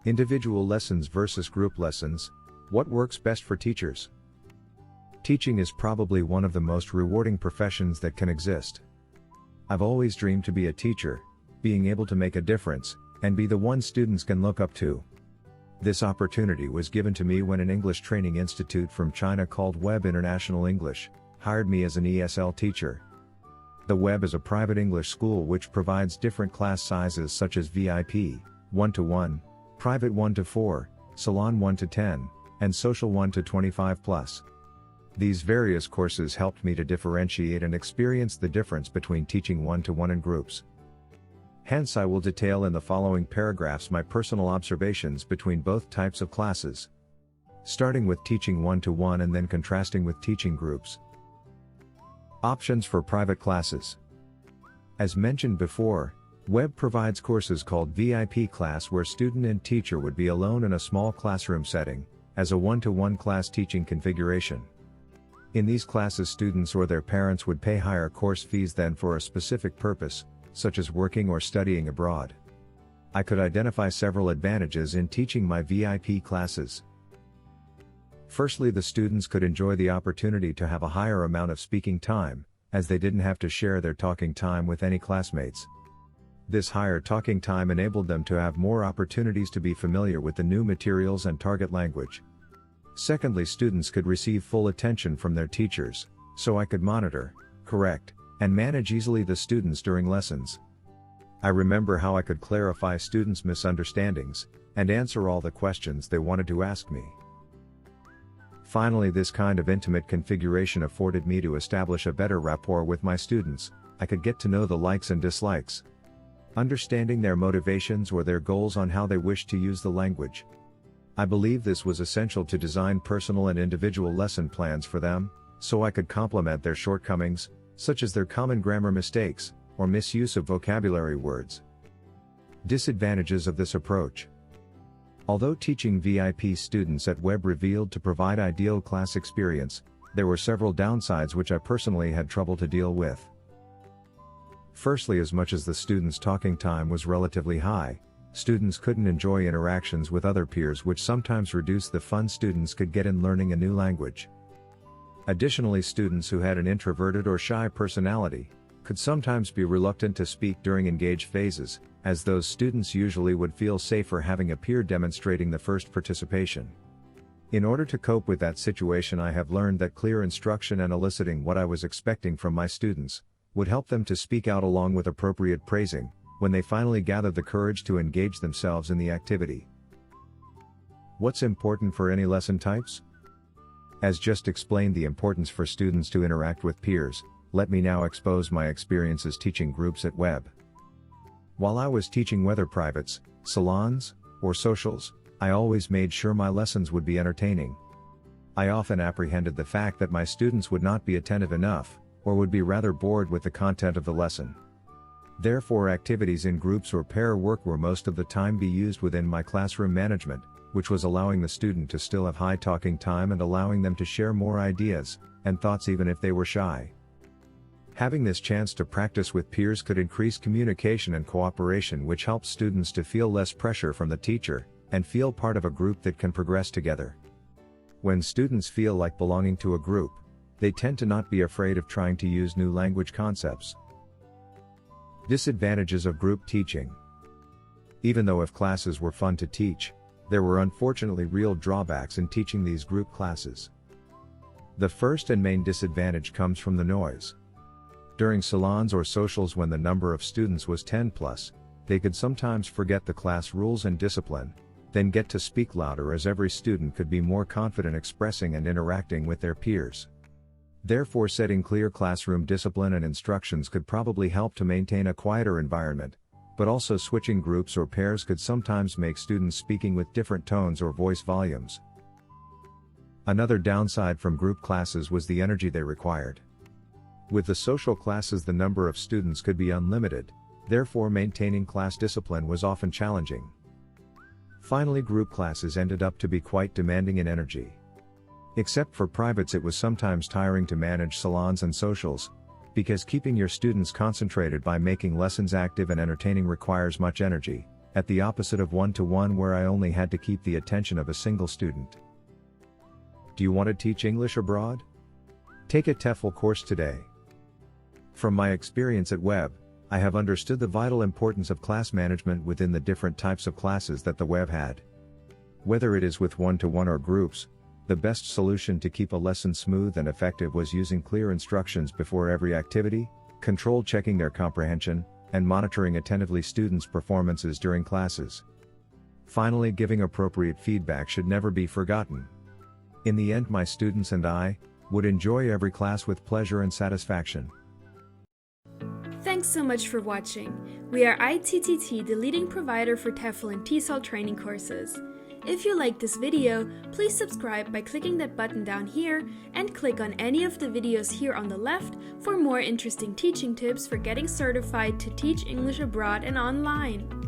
Individual lessons versus group lessons. What works best for teachers? Teaching is probably one of the most rewarding professions that can exist. I've always dreamed to be a teacher, being able to make a difference, and be the one students can look up to. This opportunity was given to me when an English training institute from China called Web International English hired me as an ESL teacher. The Web is a private English school which provides different class sizes such as VIP, 1-to-1, Private 1-to-4, Salon 1-to-10, and Social 1-to-25+. These various courses helped me to differentiate and experience the difference between teaching 1-to-1 and groups. Hence I will detail in the following paragraphs my personal observations between both types of classes. Starting with teaching 1-to-1 and then contrasting with teaching groups. Options for private classes. As mentioned before, Web provides courses called VIP class where student and teacher would be alone in a small classroom setting, as a 1-to-1 class teaching configuration. In these classes students or their parents would pay higher course fees than for a specific purpose, such as working or studying abroad. I could identify several advantages in teaching my VIP classes. Firstly, the students could enjoy the opportunity to have a higher amount of speaking time, as they didn't have to share their talking time with any classmates. This higher talking time enabled them to have more opportunities to be familiar with the new materials and target language. Secondly, students could receive full attention from their teachers, so I could monitor, correct, and manage easily the students during lessons. I remember how I could clarify students' misunderstandings, and answer all the questions they wanted to ask me. Finally, this kind of intimate configuration afforded me to establish a better rapport with my students. I could get to know the likes and dislikes, understanding their motivations or their goals on how they wish to use the language. I believe this was essential to design personal and individual lesson plans for them, so I could complement their shortcomings, such as their common grammar mistakes, or misuse of vocabulary words. Disadvantages of this approach. Although teaching VIP students at Web revealed to provide ideal class experience, there were several downsides which I personally had trouble to deal with. Firstly, as much as the students' talking time was relatively high, students couldn't enjoy interactions with other peers, which sometimes reduced the fun students could get in learning a new language. Additionally, students who had an introverted or shy personality could sometimes be reluctant to speak during engaged phases, as those students usually would feel safer having a peer demonstrating the first participation. In order to cope with that situation, I have learned that clear instruction and eliciting what I was expecting from my students would help them to speak out along with appropriate praising when they finally gathered the courage to engage themselves in the activity. What's important for any lesson types? As just explained the importance for students to interact with peers, let me now expose my experiences teaching groups at Web. While I was teaching whether privates, salons, or socials, I always made sure my lessons would be entertaining. I often apprehended the fact that my students would not be attentive enough, or would be rather bored with the content of the lesson. Therefore, activities in groups or pair work were most of the time be used within my classroom management, which was allowing the student to still have high talking time and allowing them to share more ideas and thoughts even if they were shy. Having this chance to practice with peers could increase communication and cooperation, which helps students to feel less pressure from the teacher and feel part of a group that can progress together. When students feel like belonging to a group, they tend to not be afraid of trying to use new language concepts. Disadvantages of group teaching. Even though if classes were fun to teach, there were unfortunately real drawbacks in teaching these group classes. The first and main disadvantage comes from the noise. During salons or socials, when the number of students was 10+, they could sometimes forget the class rules and discipline, then get to speak louder, as every student could be more confident expressing and interacting with their peers. Therefore, setting clear classroom discipline and instructions could probably help to maintain a quieter environment, but also switching groups or pairs could sometimes make students speaking with different tones or voice volumes. Another downside from group classes was the energy they required. With the social classes, the number of students could be unlimited, therefore maintaining class discipline was often challenging. Finally, group classes ended up to be quite demanding in energy. Except for privates, it was sometimes tiring to manage salons and socials, because keeping your students concentrated by making lessons active and entertaining requires much energy, at the opposite of one-to-one where I only had to keep the attention of a single student. Do you want to teach English abroad? Take a TEFL course today. From my experience at Webb, I have understood the vital importance of class management within the different types of classes that the Webb had. Whether it is with one-to-one or groups, the best solution to keep a lesson smooth and effective was using clear instructions before every activity, control checking their comprehension, and monitoring attentively students' performances during classes. Finally, giving appropriate feedback should never be forgotten. In the end, my students and I would enjoy every class with pleasure and satisfaction. Thanks so much for watching. We are ITTT, the leading provider for TEFL and TESOL training courses. If you like this video, please subscribe by clicking that button down here and click on any of the videos here on the left for more interesting teaching tips for getting certified to teach English abroad and online.